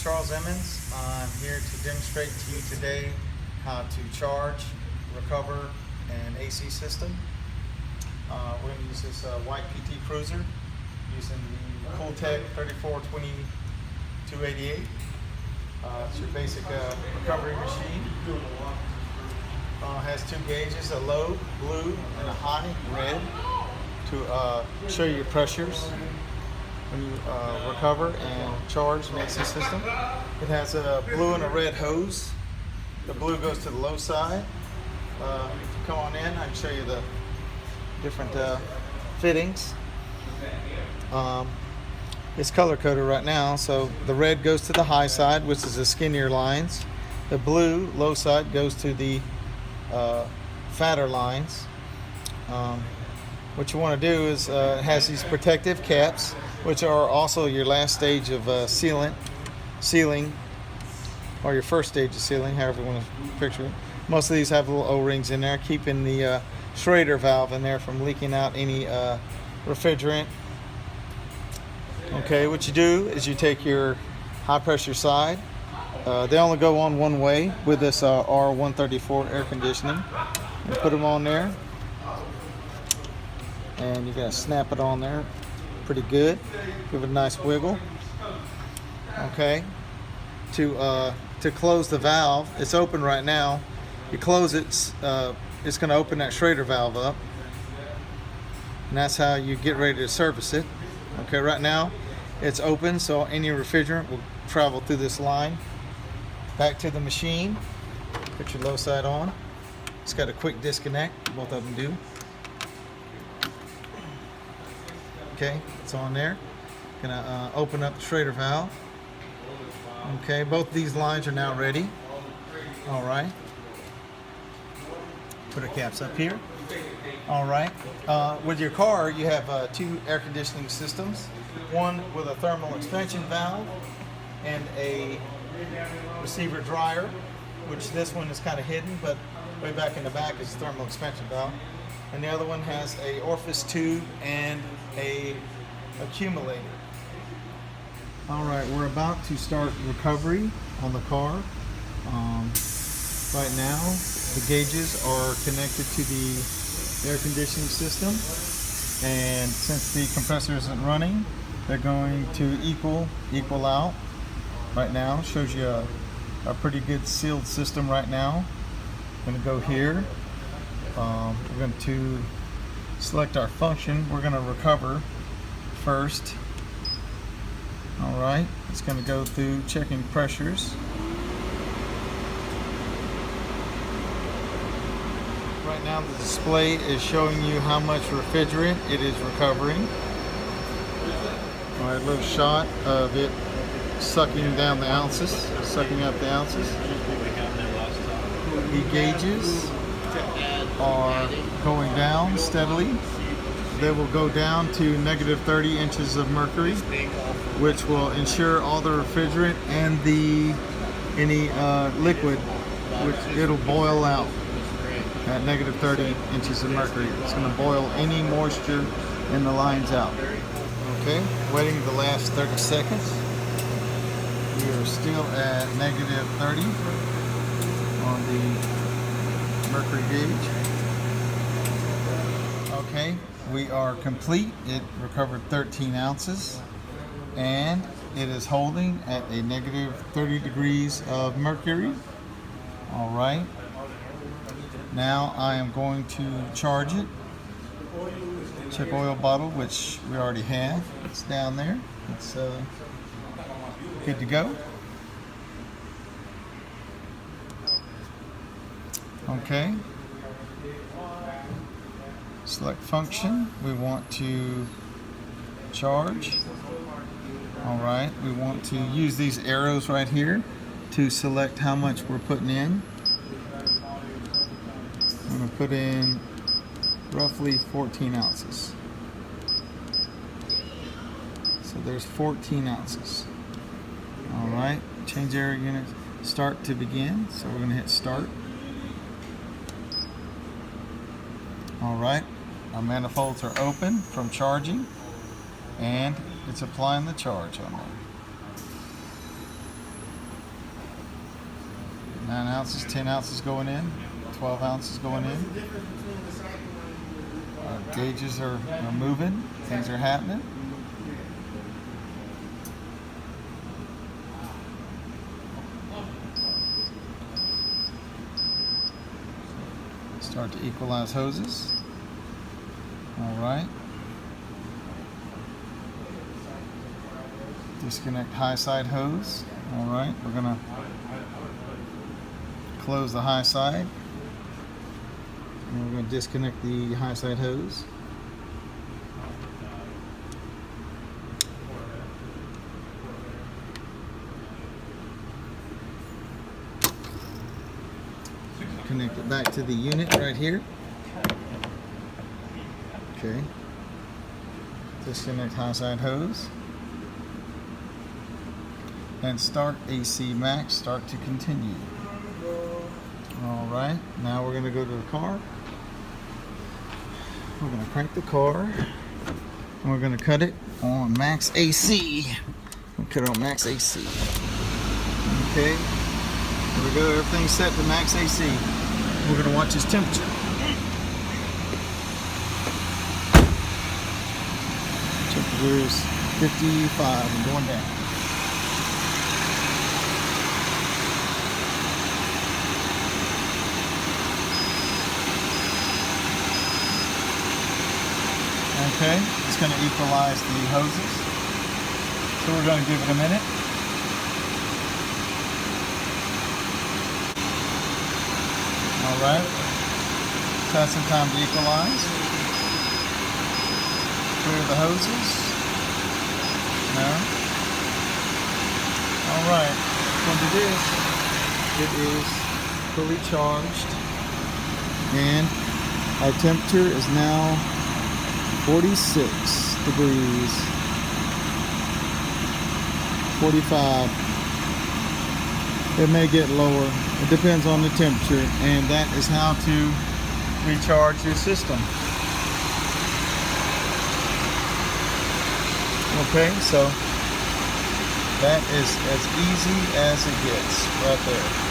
Charles Emmons. I'm here to demonstrate to you today how to charge, recover an AC system. We're going to use this white PT Cruiser using the Cooltech 3420 288. It's your basic recovery machine. Has two gauges, a low blue and a high red to show you your pressures when you recover and charge an AC system. It has a blue and a red hose. The blue goes to the low side. If you come on in, I can show you the different fittings. It's color coded right now, so the red goes to the high side, which is the skinnier lines. The blue low side goes to the fatter lines. What you want to do is it has these protective caps, which are also your last stage of sealing, or your first stage of sealing, however you want to picture it. Most of these have little O-rings in there, keeping the Schrader valve in there from leaking out any refrigerant. Okay, what you do is you take your high pressure side. They only go on one way with this R134 air conditioning. You put them on there, and you gotta snap it on there pretty good. Give it a nice wiggle. Okay. To close the valve, it's open right now. You close it, it's going to open that Schrader valve up, and that's how you get ready to service it. Okay, right now it's open, so any refrigerant will travel through this line back to the machine. Put your low side on. It's got a quick disconnect, both of them do. Okay, it's on there. Gonna open up the Schrader valve. Okay, both these lines are now ready. All right. Put our caps up here. All right. With your car, you have two air conditioning systems. One with a thermal expansion valve and a receiver dryer, which this one is kind of hidden, but way back in the back is the thermal expansion valve. And the other one has a orifice tube and a accumulator. All right, we're about to start recovery on the car. Right now, the gauges are connected to the air conditioning system, and since the compressor isn't running, they're going to equal out. Right now, shows you a pretty good sealed system right now. I'm going to go here. We're going to select our function. We're going to recover first. All right, it's going to go through checking pressures. Right now the display is showing you how much refrigerant it is recovering. All right, a little shot of it sucking down the ounces, sucking up the ounces. The gauges are going down steadily. They will go down to negative 30 inches of mercury, which will ensure all the refrigerant and any liquid, which it'll boil out at negative 30 inches of mercury. It's going to boil any moisture in the lines out. Okay, waiting the last 30 seconds. We are still at negative 30 on the mercury gauge. Okay, we are complete. It recovered 13 ounces, and it is holding at a negative 30 degrees of mercury. All right. Now I am going to charge it. Check oil bottle, which we already have. It's down there. It's good to go. Okay. Select function. We want to charge. All right. We want to use these arrows right here to select how much we're putting in. I'm going to put in roughly 14 ounces. So there's 14 ounces. All right, change air unit, start to begin. So we're going to hit start. All right, our manifolds are open from charging, and it's applying the charge on there. 9 ounces, 10 ounces going in, 12 ounces going in. Our gauges are moving, things are happening. Start to equalize hoses. All right. Disconnect high side hose. All right, we're gonna close the high side. And we're gonna disconnect the high side hose. Connect it back to the unit right here. Okay. Disconnect high side hose. And start AC max, start to continue. All right, now we're gonna go to the car. We're gonna crank the car. And we're gonna cut it on max AC. We'll cut it on max AC. Okay, here we go, everything's set to max AC. We're gonna watch its temperature. Temperature is 55 and going down. Okay, it's going to equalize the hoses. So we're going to give it a minute. All right, so that's some time to equalize. Clear the hoses. No. All right, according to this, it is fully charged, and our temperature is now 46 degrees, 45. It may get lower. It depends on the temperature, and that is how to recharge your system. Okay, so that is as easy as it gets right there.